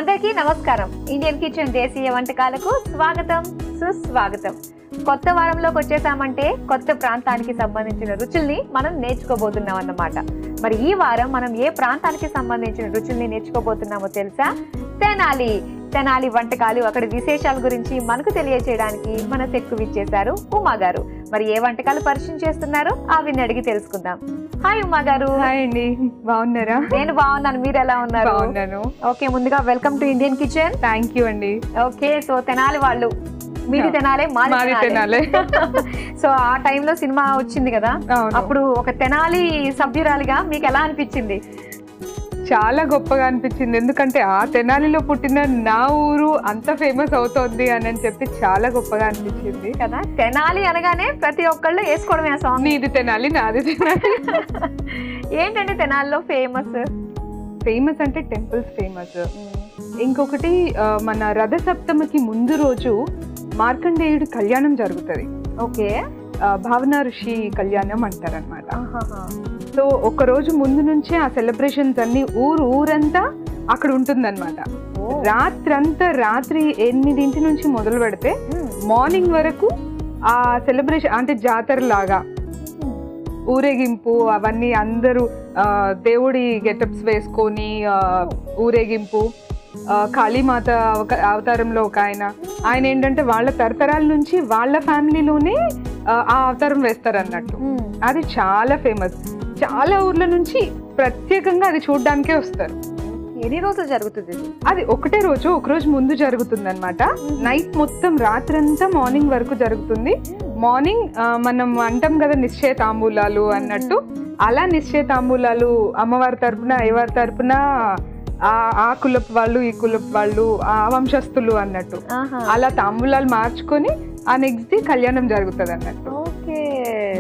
అందరికీ నమస్కారం. Indian kitchen దేశీయ వంటకాలకు స్వాగతం, సుస్వాగతం. కొత్త వారంలోకి వచ్చేసామంటే కొత్త ప్రాంతానికి సంబంధించిన రుచుల్ని మనం నేర్చుకోబోతున్నాం అన్నమాట. మరి ఈ వారం మనం ఏ ప్రాంతానికి సంబంధించిన రుచుల్ని నేర్చుకోబోతున్నామో తెలుసా? తెనాలి వంటకాలు, అక్కడ విశేషాల గురించి మనకు తెలియజేయడానికి మన తెక్కువ ఇచ్చేశారు ఉమా గారు. మరి ఏ వంటకాలు పరిచయం చేస్తున్నారో అవిని అడిగి తెలుసుకుందాం. హాయ్ ఉమా గారు. హాయ్ అండి, బాగున్నారా? నేను బాగున్నాను, మీరు ఎలా ఉన్నారు? బాగున్నాను. ఓకే, ముందుగా welcome to Indian kitchen. Thank you అండి. ఓకే, సో తెనాలి వాళ్ళు, మీది తెనాలే, మాది తెనాలే. సో ఆ టైంలో సినిమా వచ్చింది కదా, అప్పుడు ఒక తెనాలి సభ్యురాలిగా మీకు ఎలా అనిపించింది? చాలా గొప్పగా అనిపించింది, ఎందుకంటే ఆ తెనాలిలో పుట్టిన నా ఊరు అంత ఫేమస్ అవుతోంది అని చెప్పి చాలా గొప్పగా అనిపించింది కదా. తెనాలి అనగానే ప్రతి ఒక్కళ్ళు వేసుకోవడమే ఆ సాంగ్. నీది తెనాలి, నాది తెనాలి. ఏంటంటే తెనాలిలో ఫేమస్ అంటే టెంపుల్స్ ఫేమస్. ఇంకొకటి మన రథ సప్తమికి ముందు రోజు మార్కండేయుడి కళ్యాణం జరుగుతుంది. ఓకే, భావన ఋషి కళ్యాణం అంటారనమాట. సో ఒక రోజు ముందు నుంచే ఆ సెలబ్రేషన్స్ అన్ని ఊరంతా అక్కడ ఉంటుందన్నమాట. రాత్రి 8 నుంచి మొదలు పెడితే మార్నింగ్ వరకు ఆ సెలబ్రేషన్ అంటే జాతర లాగా ఊరేగింపు, అవన్నీ అందరూ దేవుడి గెటప్స్ వేసుకొని ఊరేగింపు. కాళీమాత అవతారంలో ఒక ఆయన ఏంటంటే వాళ్ళ తరతరాల నుంచి వాళ్ళ ఫ్యామిలీలోనే ఆ అవతారం వేస్తారన్నట్టు. అది చాలా ఫేమస్. చాలా ఊర్ల నుంచి ప్రత్యేకంగా అది చూడడానికే వస్తారు. ఎన్ని రోజులు జరుగుతుంది అది? ఒక రోజు ముందు జరుగుతుంది అనమాట. నైట్ మొత్తం, రాత్రంతా మార్నింగ్ వరకు జరుగుతుంది. మార్నింగ్ మనం అంటాం కదా నిశ్చయ తాంబూలాలు అన్నట్టు, అలా నిశ్చయ తాంబూలాలు అమ్మవారి తరపున, అయ్యవారి తరపున, ఆ కులపు వాళ్ళు, ఈ కులపు వాళ్ళు, ఆ వంశస్థులు అన్నట్టు అలా తాంబూలాలు మార్చుకొని ఆ నెక్స్ట్ డే కళ్యాణం జరుగుతుంది అన్నట్టు.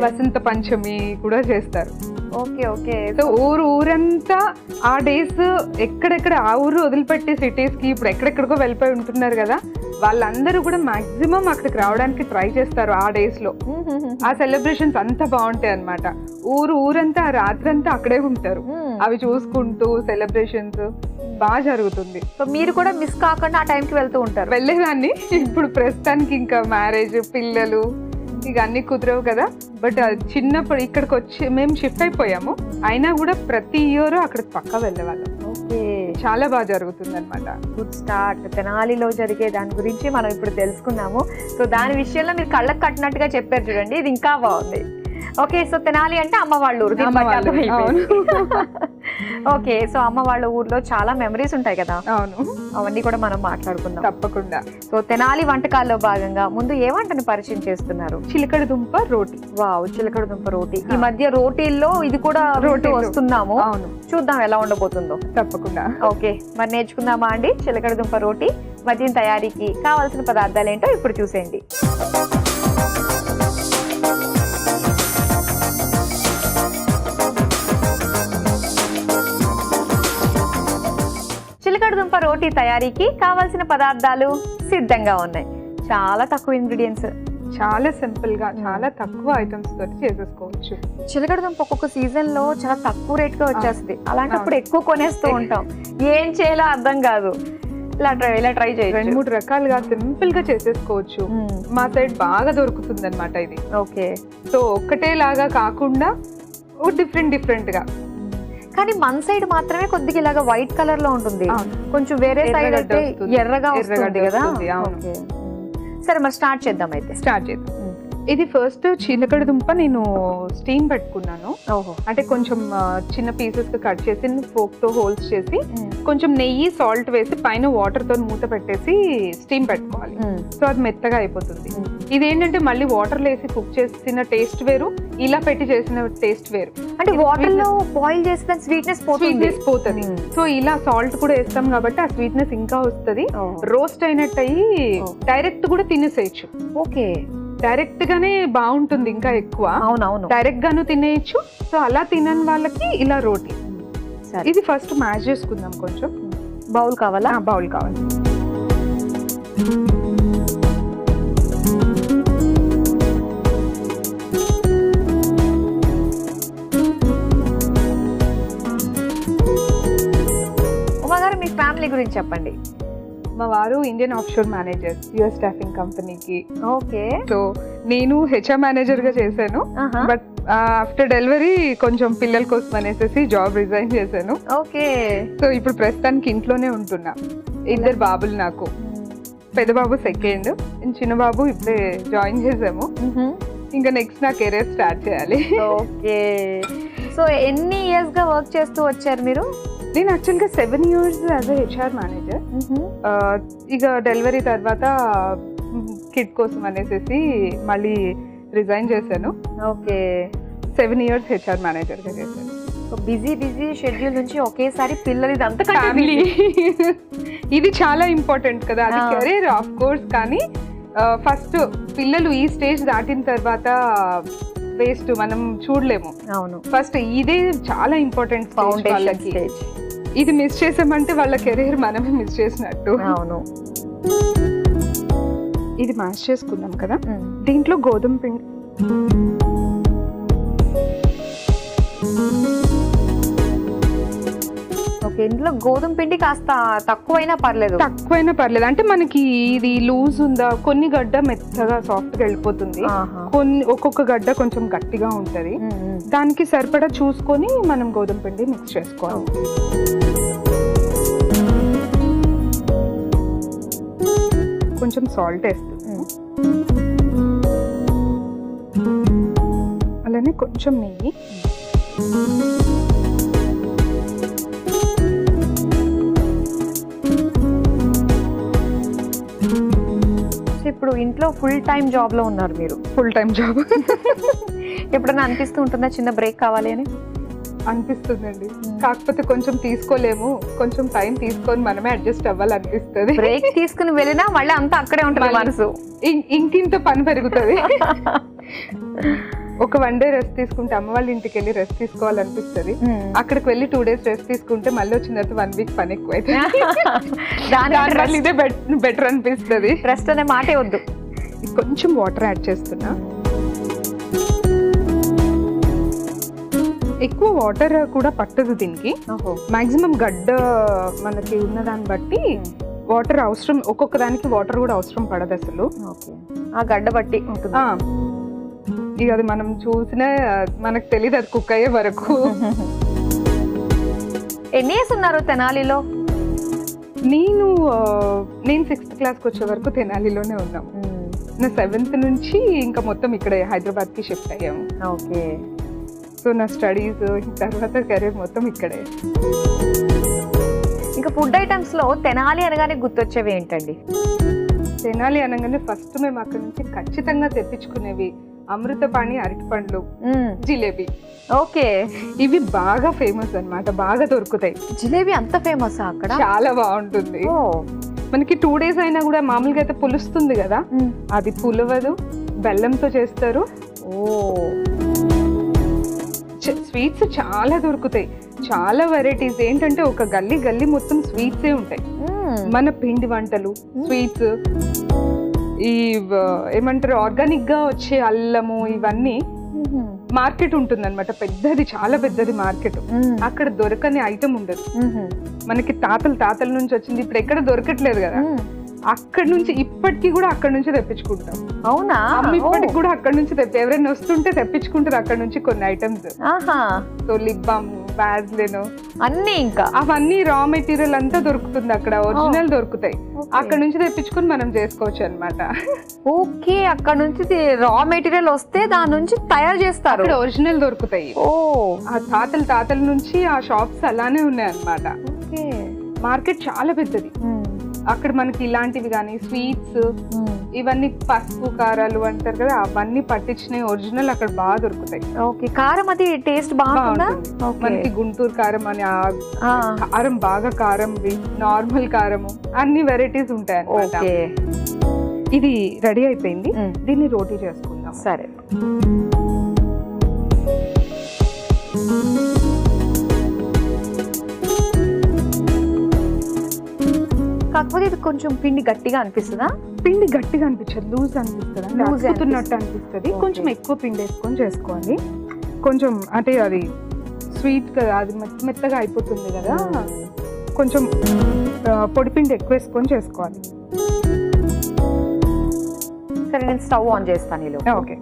వసంత పంచమి కూడా చేస్తారు. ఓకే. సో ఊరంతా ఆ డేస్ ఎక్కడెక్కడ ఆ ఊరు వదిలిపెట్టి సిటీస్ కి ఇప్పుడు ఎక్కడెక్కడికో వెళ్ళిపోయి ఉంటున్నారు కదా, వాళ్ళందరూ కూడా మాక్సిమం అక్కడికి రావడానికి ట్రై చేస్తారు ఆ డేస్ లో. ఆ సెలబ్రేషన్స్ అంతా బాగుంటాయి అన్నమాట. ఊరంతా రాత్రంతా అక్కడే ఉంటారు, అవి చూసుకుంటూ సెలబ్రేషన్స్ బాగా జరుగుతుంది. సో మీరు కూడా మిస్ కాకుండా ఆ టైంకి వెళ్తూ ఉంటారు? వెళ్ళేదాన్ని. ఇప్పుడు ప్రస్తుతానికి ఇంకా మ్యారేజ్, పిల్లలు ఇక అన్ని కుదరవు కదా. బట్ చిన్నప్పుడు ఇక్కడికి వచ్చి మేము షిఫ్ట్ అయిపోయాము, అయినా కూడా ప్రతి ఇయర్ అక్కడికి పక్కా వెళ్ళేవాళ్ళం. ఓకే, చాలా బాగా జరుగుతుంది అనమాట. Good start. తెనాలిలో జరిగే దాని గురించి మనం ఇప్పుడు తెలుసుకున్నాము. సో దాని విషయంలో మీరు కళ్ళకు కట్టినట్టుగా చెప్పారు చూడండి, ఇది ఇంకా బాగుంది. ఓకే, సో తెనాలి అంటే అమ్మ వాళ్ళ ఊరు. ఓకే, సో అమ్మ వాళ్ళ ఊర్లో చాలా మెమరీస్ ఉంటాయి కదా. అవును, అవన్నీ కూడా మనం మాట్లాడుకుందాం తప్పకుండా. సో తెనాలి వంటకాల్లో భాగంగా ముందు ఏ వంటని పరిచయం చేస్తున్నారు? చిలకడ దుంప రోటీ. వావ్, చిలకడ దుంప రోటీ. ఈ మధ్య రోటీల్లో ఇది కూడా రోటీ వస్తున్నాము. అవును, చూద్దాం ఎలా ఉండబోతుందో. తప్పకుండా. ఓకే, మరి నేర్చుకుందామా అండి చిలకడ దుంప రోటీ? మరి దీని తయారీకి కావాల్సిన పదార్థాలు ఏంటో ఇప్పుడు చూసేయండి. చిలకడ దుంప రోటీ తయారీకి కావాల్సిన పదార్థాలు సిద్ధంగా ఉన్నాయి. చాలా తక్కువ ఇంగ్రీడియంట్స్, చాలా సింపుల్ గా, చాలా తక్కువ ఐటమ్స్ తోటి చేసేసుకోవచ్చు. చిలకడ దుంప ఒక్కొక్క సీజన్ లో చాలా తక్కువ రేట్ గా వచ్చేస్తుంది. అలాంటప్పుడు ఎక్కువ కొనేస్తూ ఉంటాం, ఏం చేయాలో అర్థం కాదు. ఇలా ట్రై చేయండి. 2-3 రకాలుగా సింపుల్ గా చేసేసుకోవచ్చు. మా సైడ్ బాగా దొరుకుతుంది అనమాట ఇది. ఓకే, సో ఒక్కటేలాగా కాకుండా డిఫరెంట్ గా. కానీ మన సైడ్ మాత్రమే కొద్దిగా ఇలాగా వైట్ కలర్ లో ఉంటుంది, కొంచెం వేరే సైడ్ అయితే ఎర్రగా వస్తుంది కదా. సరే, మరి స్టార్ట్ చేద్దాం. ఇది ఫస్ట్ చిలకడ దుంప నేను స్టీమ్ పెట్టుకున్నాను. అంటే కొంచెం చిన్న పీసెస్ గా కట్ చేసి ఫోక్ తో హోల్స్ చేసి కొంచెం నెయ్యి, సాల్ట్ వేసి పైన వాటర్ తో మూత పెట్టేసి స్టీమ్ పెట్టుకోవాలి. సో అది మెత్తగా అయిపోతుంది. ఇదేంటంటే మళ్ళీ వాటర్ లో వేసి కుక్ చేసిన టేస్ట్ వేరు, ఇలా పెట్టి చేసిన టేస్ట్ వేరు. అంటే వాటర్ లో బాయిల్ చేసిన స్వీట్నెస్ పోతుంది. సో ఇలా సాల్ట్ కూడా వేస్తాం కాబట్టి ఆ స్వీట్నెస్ ఇంకా వస్తుంది. రోస్ట్ అయినట్టు అయ్యి డైరెక్ట్ కూడా తినేసేయచ్చు. ఓకే, డైరెక్ట్ గానే బాగుంటుంది, ఇంకా ఎక్కువ. అవునవును, డైరెక్ట్ గాను తినేయచ్చు. సో అలా తినని వాళ్ళకి ఇలా రోటీ. ఇది ఫస్ట్ మ్యాష్ చేసుకుందాం. కొంచెం బౌల్ కావాలా? బౌల్ కావాలి. ఉమా గారు, మీ ఫ్యామిలీ గురించి చెప్పండి. మా వారు Indian offshore manager US staffing కంపెనీకి. ఓకే. సో నేను హెచ్ఆర్ మేనేజర్ గా చేశాను. బట్ ఆఫ్టర్ డెలివరీ కొంచెం పిల్లల కోసం అనేసి జాబ్ రిజైన్ చేశాను. ఓకే. సో ఇప్పుడు ప్రస్తుతానికి ఇంట్లోనే ఉంటున్నా. 2 బాబులు నాకు. పెద్ద బాబు సెకండ్, చిన్న బాబు ఇప్పుడే జాయిన్ చేసాము. ఇంకా నెక్స్ట్ నా కెరీర్ స్టార్ట్ చేయాలి. ఓకే. సో ఎన్ని ఇయర్స్ గా వర్క్ చేస్తూ వచ్చారు మీరు? నేను యాక్చువల్గా 7 years as a HR manager. ఇక డెలివరీ తర్వాత కిడ్ కోసం అనేసి మళ్ళీ రిజైన్ చేశాను. ఓకే. 7 years హెచ్ఆర్ మేనేజర్ గా చేశాను. బిజీ షెడ్యూల్ నుంచి ఒకేసారి పిల్లలు, ఇదంతా ఫ్యామిలీ ఇది చాలా ఇంపార్టెంట్ కదా. అది కెరీర్ ఆఫ్ కోర్స్, కానీ ఫస్ట్ పిల్లలు ఈ స్టేజ్ దాటిన తర్వాత వేస్ట్ మనం చూడలేము. అవును. ఫస్ట్ ఇదే చాలా ఇంపార్టెంట్ ఫౌండేషన్ స్టేజ్. ఇది మిస్ చేసామంటే వాళ్ళ కెరీర్ మనమే మిస్ చేసినట్టు. అవును. ఇది మ్యాష్ చేసుకున్నాం కదా, దీంట్లో గోధుమ పిండి. ఓకే. ఇందులో గోధుమ పిండి కాస్త తక్కువైనా పర్లేదు. అంటే మనకి ఇది లూజ్ ఉందా, కొన్ని గడ్డ మెత్తగా సాఫ్ట్ గా వెళ్ళిపోతుంది, ఒక్కొక్క గడ్డ కొంచెం గట్టిగా ఉంటది. దానికి సరిపడా చూసుకొని మనం గోధుమ పిండి మిక్స్ చేసుకోవాలి. కొంచెం సాల్ట్ వేస్తుంది, అలానే కొంచెం నెయ్యి. ఇప్పుడు ఇంట్లో ఫుల్ టైం జాబ్ లో ఉన్నారు మీరు? Full time job. ఎప్పుడైనా అనిపిస్తూ ఉంటుందా చిన్న బ్రేక్ కావాలి అని? అనిపిస్తుందండి, కాకపోతే కొంచెం తీసుకోలేము, కొంచెం టైం తీసుకొని మనమే అడ్జస్ట్ అవ్వాలనిపిస్తుంది. బ్రేక్ తీసుకుని వెళ్ళినా మళ్ళీ అంతా అక్కడే ఉంటుంది మనసు, ఇంకింత పని పెరుగుతుంది. ఒక 1 day రెస్ట్ తీసుకుంటే అమ్మ వాళ్ళ ఇంటికి వెళ్ళి రెస్ట్ తీసుకోవాలనిపిస్తుంది. అక్కడికి వెళ్ళి 2 days రెస్ట్ తీసుకుంటే మళ్ళీ వచ్చిన తర్వాత 1 week పని ఎక్కువ అయితే దానివల్ల ఇదే బెటర్ అనిపిస్తుంది. రెస్ట్ అనే మాటే వద్దు. కొంచెం వాటర్ యాడ్ చేస్తున్నా. ఎక్కువ వాటర్ కూడా పట్టదు దీనికి. మాక్సిమం గడ్డ మనకి ఉన్నదాన్ని బట్టి వాటర్ అవసరం, ఒక్కొక్క దానికి వాటర్ కూడా అవసరం పడదు అసలు. ఆ గడ్డ బట్టి ఉంటుంది. ఇక అది మనం చూసినా మనకు తెలియదు అది కుక్ అయ్యే వరకు. ఎన్ని ఇయర్స్ ఉన్నారు తెనాలిలో? నేను 6th classకి వచ్చే వరకు తెనాలిలోనే ఉన్నాం. నా 7th నుంచి ఇంకా మొత్తం ఇక్కడ హైదరాబాద్ కి షిఫ్ట్ అయ్యాము. ఓకే. సో నా స్టడీస్ తర్వాత కెరీర్ మొత్తం ఇక్కడే. ఇంకా ఫుడ్ ఐటమ్స్ లో తెనాలి అనగానే గుర్తొచ్చేవి ఏంటండి? తెనాలి అనగానే ఫస్ట్ మేము అక్కడ నుంచి ఖచ్చితంగా తెప్పించుకునేవి అమృతపాణి అరటి పండ్లు, జిలేబీ. ఓకే. ఇవి బాగా ఫేమస్ అన్నమాట, బాగా దొరుకుతాయి. జిలేబీ అంత ఫేమస్ అక్కడ? చాలా బాగుంటుంది. మనకి 2 days అయినా కూడా మామూలుగా అయితే పులుస్తుంది కదా, అది పులవదు, బెల్లంతో చేస్తారు. స్వీట్స్ చాలా దొరుకుతాయి, చాలా వెరైటీస్. ఏంటంటే ఒక గల్లీ గల్లీ మొత్తం స్వీట్సే ఉంటాయి. మన పిండి వంటలు, స్వీట్స్, ఈ ఏమంటారు ఆర్గానిక్ గా వచ్చే అల్లము, ఇవన్నీ మార్కెట్ ఉంటుంది అనమాట. పెద్దది, చాలా పెద్దది మార్కెట్. అక్కడ దొరకని ఐటమ్ ఉండదు. మనకి తాతల నుంచి వచ్చింది, ఇప్పుడు ఎక్కడ దొరకట్లేదు కదా. అక్కడ నుంచి ఇప్పటికీ కూడా అక్కడ నుంచి తెప్పించుకుంటాం. అవునా? ఇప్పటికి కూడా అక్కడ నుంచి ఎవరైనా వస్తుంటే తెప్పించుకుంటారు అక్కడ నుంచి కొన్ని items. So lip balm, Vaseline అన్ని, ఇంకా అవన్నీ రా మెటీరియల్ అంతా దొరుకుతుంది అక్కడ, ఒరిజినల్ దొరుకుతాయి. అక్కడ నుంచి తెప్పించుకొని మనం చేసుకోవచ్చు అన్నమాట. ఓకే. అక్కడ నుంచి రా మెటీరియల్ వస్తే దాని నుంచి తయారు చేస్తారు, ఒరిజినల్ దొరుకుతాయి. ఆ తాతల నుంచి ఆ షాప్స్ అలానే ఉన్నాయి అన్నమాట. మార్కెట్ చాలా పెద్దది. అక్కడ మనకి ఇలాంటివి కానీ స్వీట్స్, ఇవన్నీ పసుపు కారాలు అంటారు కదా, అవన్నీ పట్టించినవి ఒరిజినల్ అక్కడ బాగా దొరుకుతాయి. ఓకే. కారం అది టేస్ట్ బాగుంటుందా? మనకి గుంటూరు కారం అని కారం, బాగా కారం, నార్మల్ కారము, అన్ని వెరైటీస్ ఉంటాయి అన్నమాట. ఇది రెడీ అయిపోయింది, దీన్ని రోటీ చేసుకుందాం. సరే. కాకపోతే ఇది కొంచెం పిండి గట్టిగా అనిపిస్తుందా? పిండి గట్టిగా అనిపించదు, లూజ్ అనిపిస్తుంది, అతుకుతున్నట్టు అనిపిస్తుంది. కొంచెం ఎక్కువ పిండి వేసుకొని చేసుకోవాలి. కొంచెం అంటే అది స్వీట్ కదా, అది మెత్తగా అయిపోతుంది కదా, కొంచెం పొడిపిండి ఎక్కువ వేసుకొని చేసుకోవాలి. సరే నేను స్టవ్ ఆన్ చేస్తాను ఇలా. ఓకే.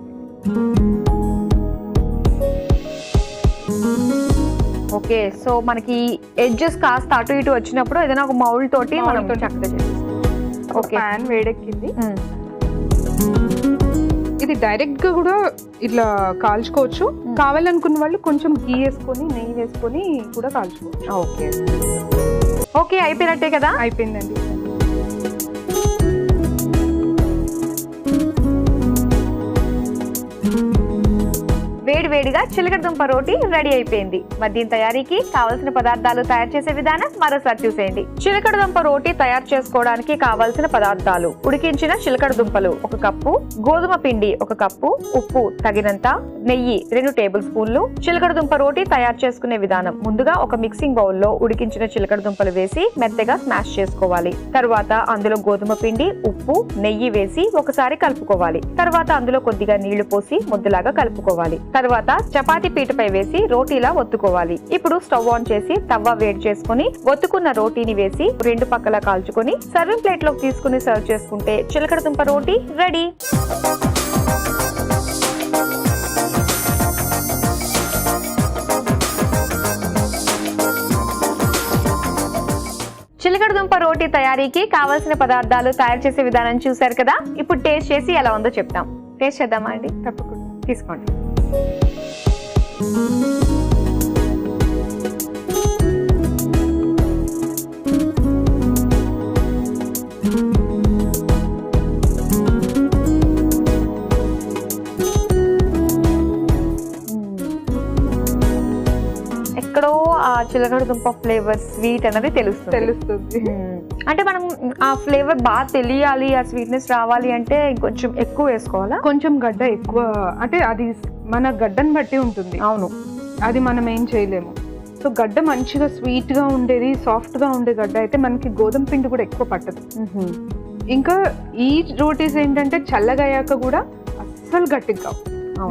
ఓకే, సో మనకి ఎడ్జెస్ కాస్త అటు ఇటు వచ్చినప్పుడు ఏదైనా ఒక మౌల్ తోటి మనం చక్కగా చేసేస్తాం. ఓకే, ప్యాన్ వేడెక్కింది. ఇది డైరెక్ట్ గా కూడా ఇట్లా కాల్చుకోవచ్చు. కావాలనుకున్న వాళ్ళు కొంచెం గీ వేసుకొని నెయ్యి వేసుకొని కూడా కాల్చుకోవచ్చు. ఓకే ఓకే, అయిపోయినట్టే కదా? అయిపోయిందండి. వేడివేడిగా చిలకడ దుంప రోటీ రెడీ అయిపోయింది. మరి దీని తయారీకి కావాల్సిన పదార్థాలు తయారు చేసే విధానం మరోసారి చూసేయండి. చిలకడ దుంప రోటీ తయారు చేసుకోవడానికి కావాల్సిన పదార్థాలు: ఉడికించిన చిలకడ దుంపలు 1 కప్పు, గోధుమ పిండి 1 కప్పు, ఉప్పు తగినంత, నెయ్యి 2 టేబుల్ స్పూన్లు. చిలకడ దుంప రోటీ తయారు చేసుకునే విధానం: ముందుగా ఒక మిక్సింగ్ బౌల్ లో ఉడికించిన చిలకడ దుంపలు వేసి మెత్తగా స్మాష్ చేసుకోవాలి. తర్వాత అందులో గోధుమ పిండి, ఉప్పు, నెయ్యి వేసి ఒకసారి కలుపుకోవాలి. తర్వాత అందులో కొద్దిగా నీళ్లు పోసి ముద్దలాగా కలుపుకోవాలి. తర్వాత చపాతీ పీటపై వేసి రోటీలా ఒత్తుకోవాలి. ఇప్పుడు స్టవ్ ఆన్ చేసి తవ్వ వేడి చేసుకుని ఒత్తుకున్న రోటీని వేసి 2 పక్కల కాల్చుకొని సర్వింగ్ ప్లేట్ లోకి తీసుకుని సర్వ్ చేసుకుంటే చిలకడ దుంప రోటీ రెడీ. చిలకడ దుంప రోటీ తయారీకి కావాల్సిన పదార్థాలు తయారు చేసే విధానం చూశారు కదా. ఇప్పుడు టేస్ట్ చేసి ఎలా ఉందో చెప్తాం. టేస్ట్ చేద్దామా అండి? తప్పకుండా తీసుకోండి. ఎక్కడో ఆ చిలకడ దుంప ఫ్లేవర్ స్వీట్ అనేది తెలుస్తుంది. అంటే మనం ఆ ఫ్లేవర్ బాగా తెలియాలి, ఆ స్వీట్నెస్ రావాలి అంటే కొంచెం ఎక్కువ వేసుకోవాలా? కొంచెం గడ్డ ఎక్కువ, అంటే అది మన గడ్డను బట్టి ఉంటుంది. అవును, అది మనం ఏం చేయలేము. సో గడ్డ మంచిగా స్వీట్ గా ఉండేది, సాఫ్ట్ గా ఉండే గడ్డ అయితే మనకి గోధుమ పిండి కూడా ఎక్కువ పట్టదు. ఇంకా ఈ రోటీస్ ఏంటంటే చల్లగా అయ్యాక కూడా అస్సలు గట్టిగా కావు.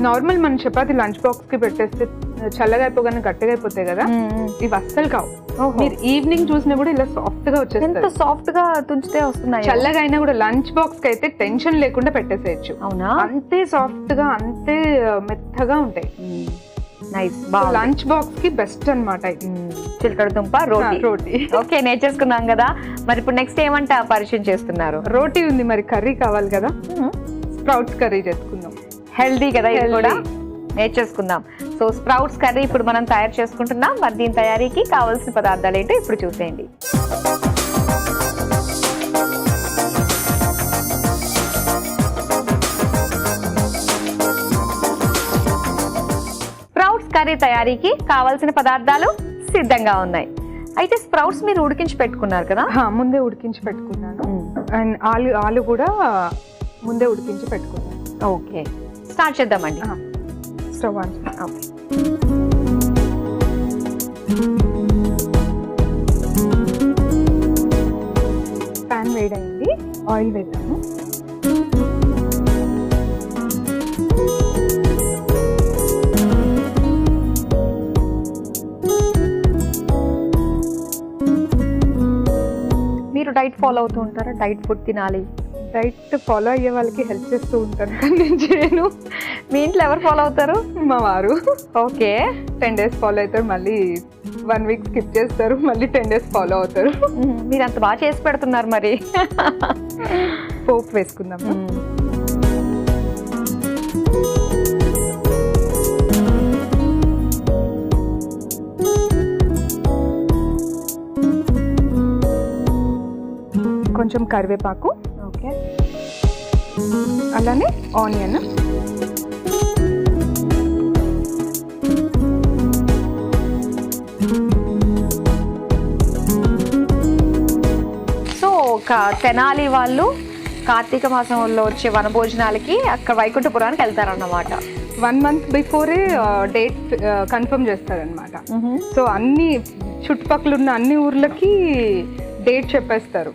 నార్మల్ మన చపాతి లంచ్ బాక్స్ కి పెట్టేస్తే చల్లగా అయిపోగానే గట్టిగా అయిపోతాయి కదా, ఇవి అస్సలు కావు. మీరు ఈవినింగ్ చూసినా కూడా ఇలా సాఫ్ట్ గా వచ్చేస్తాయి. ఎంత సాఫ్ట్ గా తుంచితే వస్తున్నాయి. చల్లగా అయినా కూడా లంచ్ బాక్స్ కి అయితే టెన్షన్ లేకుండా పెట్టేసేయచ్చు. అవునా? అంతే సాఫ్ట్ గా, అంతే మెత్తగా ఉంటాయి. నైస్. లంచ్ బాక్స్ కి బెస్ట్ అన్నమాట చిలకడ దుంప రోటీ. ఓకే, నేర్చేసుకున్నాం కదా. మరి ఇప్పుడు నెక్స్ట్ ఏమంట పరిచయం చేస్తున్నారు? రోటీ ఉంది, మరి కర్రీ కావాలి కదా. స్ప్రౌట్స్ కర్రీ చేసుకుందాం. హెల్దీ కదా ఇది కూడా, నేర్చేసుకుందాం. సో స్ప్రౌట్స్ కర్రీ ఇప్పుడు మనం తయారు చేసుకుంటున్నాం. మరి దీని తయారీకి కావాల్సిన పదార్థాలు ఏంటో ఇప్పుడు చూసేయండి. స్ప్రౌట్స్ కర్రీ తయారీకి కావాల్సిన పదార్థాలు సిద్ధంగా ఉన్నాయి. అయితే స్ప్రౌట్స్ మీరు ఉడికించి పెట్టుకున్నారు కదా? ముందే ఉడికించి పెట్టుకున్నాను. అండ్ ఆలు కూడా ముందే ఉడికించి పెట్టుకున్నాను. ఓకే, స్టార్ట్ చేద్దామండి. Stove on. ఓకే, ప్యాన్ వేడైంది, ఆయిల్ వేద్దాము. మీరు డైట్ ఫాలో అవుతూ ఉంటారా? డైట్ ఫుడ్ తినాలి, డైట్ ఫాలో అయ్యే వాళ్ళకి హెల్ప్ చేస్తూ ఉంటాను కానీ నేను చేయను. మీ ఇంట్లో ఎవరు ఫాలో అవుతారు? మా వారు. ఓకే, 10 days ఫాలో అవుతారు, మళ్ళీ 1 week స్కిప్ చేస్తారు, మళ్ళీ 10 days ఫాలో అవుతారు. మీరు అంత బాగా చేసి పెడుతున్నారు. మరి పోపు వేసుకుందాం. కొంచెం కరివేపాకు, ఓకే, అలానే ఆనియన్, సో ఒక తెనాలి వాళ్ళు కార్తీక మాసంలో వచ్చే వనభోజనాలకి అక్కడ వైకుంఠపురానికి వెళ్తారన్నమాట. 1 month బిఫోరే డేట్ కన్ఫర్మ్ చేస్తారనమాట. సో అన్ని చుట్టుపక్కల ఉన్న అన్ని ఊర్లకి డేట్ చెప్పేస్తారు.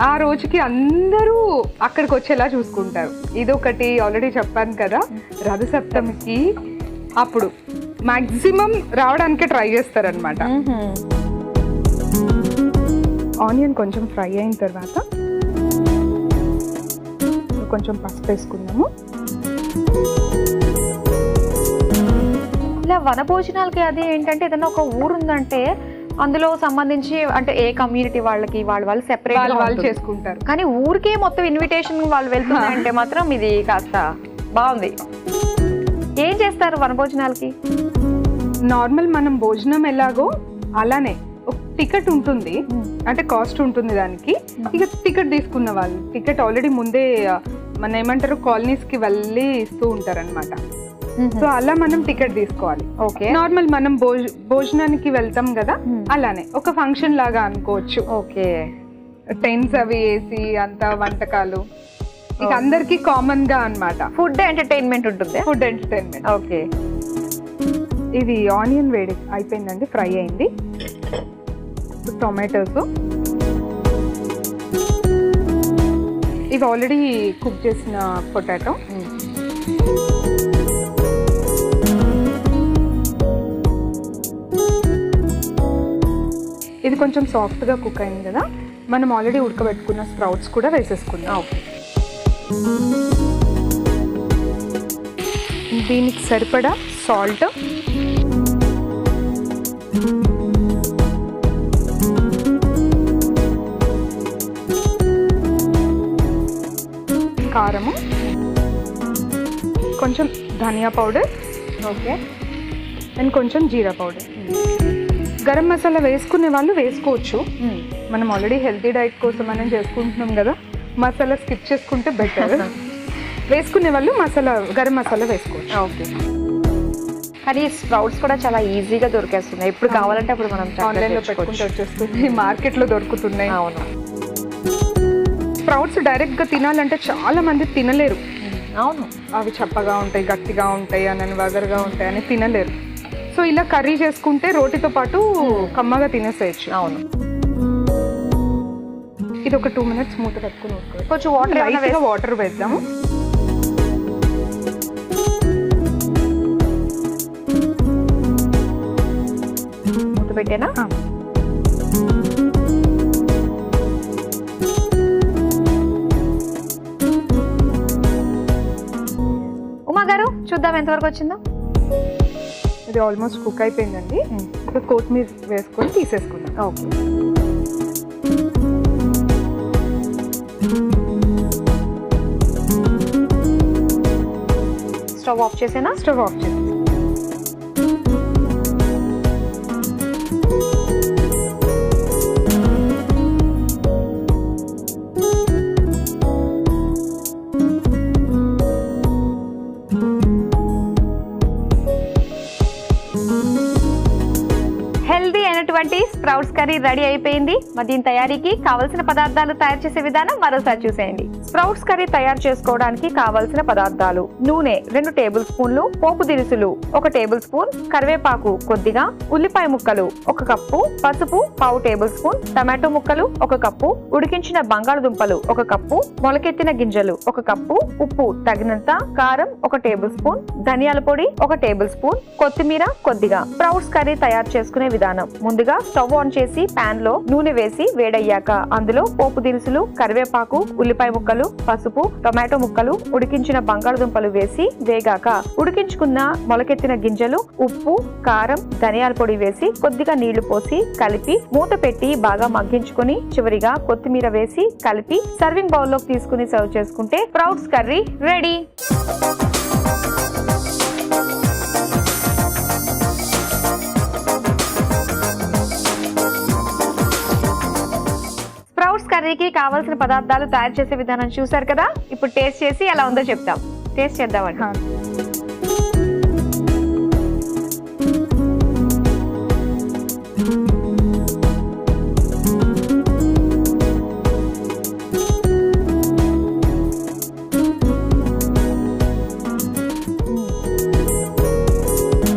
ఆ రోజుకి అందరూ అక్కడికి వచ్చేలా చూసుకుంటారు. ఇదొకటి ఆల్రెడీ చెప్పాను కదా, రథసప్తమికి అప్పుడు మాక్సిమం రావడానికే ట్రై చేస్తారనమాట. ఆనియన్ కొంచెం ఫ్రై అయిన తర్వాత కొంచెం పసుపు వేసుకుందాము. ఇలా వనభోజనాలకి అది ఏంటంటే ఏదైనా ఒక ఊరు ఉందంటే అందులో సంబంధించి అంటే ఏ కమ్యూనిటీ వాళ్ళకి వాళ్ళు సెపరేట్ వాళ్ళు చేసుకుంటారు. కానీ ఊరికే మొత్తం ఇన్విటేషన్ వాళ్ళు వెళ్తున్నారంటే మాత్రం ఇది కాస్త బాగుంది. ఏం చేస్తారు వనభోజనాలకి? నార్మల్ మనం భోజనం ఎలాగో అలానే ఒక టికెట్ ఉంటుంది, అంటే కాస్ట్ ఉంటుంది దానికి. ఇక టికెట్ తీసుకున్న వాళ్ళు టికెట్ ఆల్రెడీ ముందే మన ఏమంటారు కాలనీస్ కి వెళ్ళి ఇస్తూ ఉంటారు అనమాట. సో అలా మనం టికెట్ తీసుకోవాలి. ఓకే, నార్మల్ మనం భోజనానికి వెళ్తాం కదా, అలానే ఒక ఫంక్షన్ లాగా అనుకోవచ్చు. ఓకే, టెంట్స్ అవి వేసి అంత వంటకాలు ఇక అందరికి కామన్ గా అన్నమాట. ఫుడ్ ఎంటర్టైన్మెంట్ ఉంటుంది. Food entertainment. ఓకే, ఇది ఆనియన్ వేడి అయిపోయిందండి, ఫ్రై అయింది. టొమాటోస్ ఇవి ఆల్రెడీ కుక్ చేసిన పొటాటో. ఇది కొంచెం సాఫ్ట్గా కుక్ అయింది కదా, మనం ఆల్రెడీ ఉడకబెట్టుకున్న స్ప్రౌట్స్ కూడా వేసేసుకుందాం. ఓకే, దీనికి సరిపడా సాల్ట్, కారము, కొంచెం ధనియా పౌడర్, ఓకే, అండ్ కొంచెం జీరా పౌడర్. గరం మసాలా వేసుకునే వాళ్ళు వేసుకోవచ్చు. మనం ఆల్రెడీ హెల్తీ డైట్ కోసం మనం చేసుకుంటున్నాం కదా, మసాలా స్కిప్ చేసుకుంటే బెటర్. వేసుకునే వాళ్ళు గరం మసాలా వేసుకోవచ్చు. ఓకే. కానీ స్ప్రౌట్స్ కూడా చాలా ఈజీగా దొరికేస్తున్నాయి. ఇప్పుడు కావాలంటే అప్పుడు మనం ఆన్లైన్లో పెట్టుకుంటే వచ్చేస్తుంది, మార్కెట్లో దొరుకుతున్నాయి. అవును. స్ప్రౌట్స్ డైరెక్ట్గా తినాలంటే చాలా మంది తినలేరు. అవును, అవి చప్పగా ఉంటాయి, గట్టిగా ఉంటాయి అని, వగరుగా ఉంటాయి అని తినలేరు. సో ఇలా కర్రీ చేసుకుంటే రోటితో పాటు కమ్మగా తినేసేయచ్చు. అవును. ఇది ఒక 2 minutes మూత పెట్టుకుని కొంచెం వాటర్ వేద్దాము. మూత పెట్టేనా? ఉమా గారు చూద్దాం ఎంతవరకు వచ్చిందో. ఇది ఆల్మోస్ట్ కుక్ అయిపోయిందండి. ఇంకా కొత్తిమీర వేసుకొని తీసేసుకుందాం. ఓకే, స్టవ్ ఆఫ్ చేసేనా? స్టవ్ ఆఫ్ చేసి హెల్దీ అయినటువంటి స్ప్రౌట్స్ కర్రీ రెడీ అయిపోయింది. మరి దీని తయారీకి కావలసిన పదార్థాలు తయారు చేసే విధానం మరోసారి చూసేయండి. స్ప్రౌట్స్ కర్రీ తయారు చేసుకోవడానికి కావలసిన పదార్థాలు: నూనె 2 టేబుల్ స్పూన్లు, పోపు దినుసులు 1 టేబుల్ స్పూన్, కరివేపాకు కొద్దిగా, ఉల్లిపాయ ముక్కలు 1 కప్పు, పసుపు 1/2 టేబుల్ స్పూన్, టమాటో ముక్కలు 1 కప్పు, ఉడికించిన బంగాళదుంపలు 1 కప్పు, మొలకెత్తిన గింజలు 1 కప్పు, ఉప్పు తగినంత, కారం 1 టేబుల్ స్పూన్, ధనియాల పొడి 1 టేబుల్ స్పూన్, కొత్తిమీర కొద్దిగా. స్ప్రౌట్స్ కర్రీ తయారు చేసుకునే విధానం: ముందుగా స్టవ్ ఆన్ చేసి పాన్ లో నూనె వేసి వేడయ్యాక అందులో పోపు దినుసులు, కరివేపాకు, ఉల్లిపాయ ముక్కలు, పసుపు, టొమాటో ముక్కలు, ఉడికించిన బంగాళదుంపలు వేసి వేగాక ఉడికించుకున్న మొలకెత్తిన గింజలు, ఉప్పు, కారం, ధనియాల పొడి వేసి కొద్దిగా నీళ్లు పోసి కలిపి మూత పెట్టి బాగా మగ్గించుకొని చివరిగా కొత్తిమీర వేసి కలిపి సర్వింగ్ బౌల్ లోకి తీసుకుని సర్వ్ చేసుకుంటే స్ప్రౌట్స్ కర్రీ రెడీ. స్ప్రౌట్స్ కర్రీకి కావాల్సిన పదార్థాలు తయారు చేసే విధానం చూసారు కదా. ఇప్పుడు టేస్ట్ చేసి ఎలా ఉందో చెప్తాం. టేస్ట్ చేద్దామండి.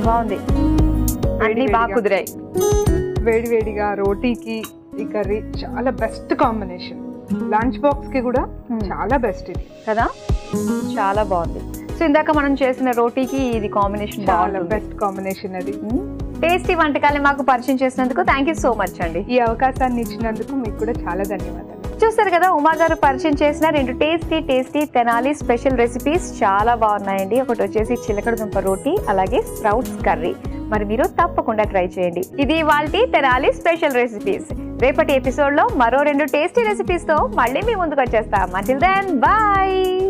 బాగుంది, అన్ని బాగా కుదిరాయి. వేడివేడిగా రోటీకి ఈ కర్రీ చాలా బెస్ట్ కాంబినేషన్. లంచ్ బాక్స్ కి కూడా చాలా బెస్ట్ ఇది కదా, చాలా బాగుంది. సో ఇందాక మనం చేసిన రోటీకి ఇది కాంబినేషన్ చాలా బెస్ట్ కాంబినేషన్ అది. టేస్టీ వంటకాన్ని మాకు పరిచయం చేసినందుకు థ్యాంక్ యూ సో మచ్ అండి. ఈ అవకాశాన్ని ఇచ్చినందుకు మీకు కూడా చాలా ధన్యవాదాలు. చూస్తారు కదా, ఉమా గారు పరిచయం చేసిన 2 టేస్టీ తెనాలి స్పెషల్ రెసిపీస్ చాలా బాగున్నాయండి. ఒకటి వచ్చేసి చిలకడ దుంప రోటీ, అలాగే స్ప్రౌట్స్ కర్రీ. మరి మీరు తప్పకుండా ట్రై చేయండి. ఇది ఇవాల్టి తెనాలి స్పెషల్ రెసిపీస్. రేపటి ఎపిసోడ్ లో మరో 2 టేస్టీ రెసిపీస్ తో మళ్ళీ మీ ముందుకు వచ్చేస్తాం. Until then by.